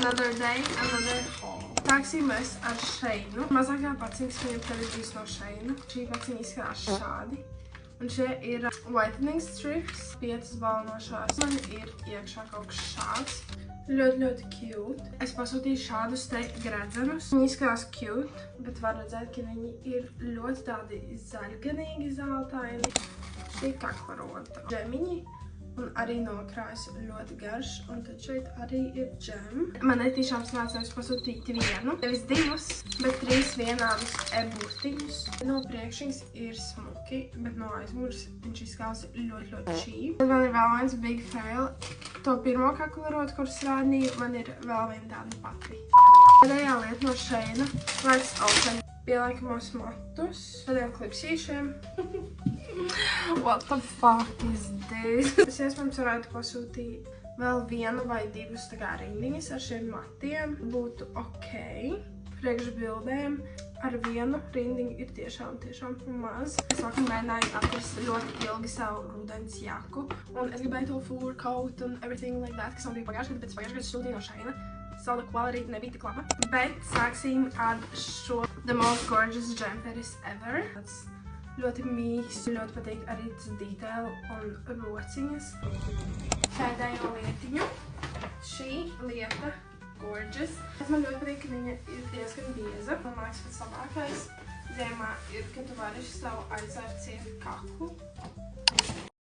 Another day, another haul. Sāksim ar Sheinu. Mazākā paciņas viņam tev ir bijis no Sheina. Šī paciņa izskatās šādi. Un šie ir whitening strips, 5 balnošās. Man ir iekšā kaut kas šāds. Ļoti cute. Es pasūtīju šādus te gredzenus. Viņi izskatās cute, bet var redzēt, ka viņi ir ļoti tādi zaļganīgi zeltaini. Šī kaklarota. Džemiņi. Un arī nokrājas ļoti garš, un tad šeit arī ir džem. Man netīšām sanāca pasūtīt vienu, nevis 2, bet 3 vienādus e-burtiņus. No priekšiņas ir smuki, bet no aizmugures viņš izskatās ļoti cheap. Tad man ir vēl viens big fail. To pirmo kaklerotu, kuras rādīju, man ir vēl viena tāda pati. Pēdējā lieta no Sheina. Let's open. Pieliekamos matus. Tādiem klipsīšiem. What the fuck is this? Es iespējams varētu pasūtīt vēl vienu vai 2 tā kā rindiņas ar šiem matiem. Būtu ok. Priekšbildēm ar vienu rindiņu ir tiešām maz. Es vakar mēģināju atrast ļoti ilgi savu rudens jaku. Un es gribēju to fur coat un everything like that, kas man bija pagājušajā gadā, bet pagājušajā gadā sūtīju no Sheina. So the quality nebija tik laba. Bet sāksim ar šo The Most Gorgeous Jumperis Ever. Tas ļoti mīgs, ļoti patīk arī tas detail un rociņas. Pēdējo lietiņu. Šī lieta gorgeous. Man ļoti patīk, ka viņa ir diezgan bieza. Man liekas, pats labākais ziemā ir, ka tu vari savu aizvērt ciet kaklu.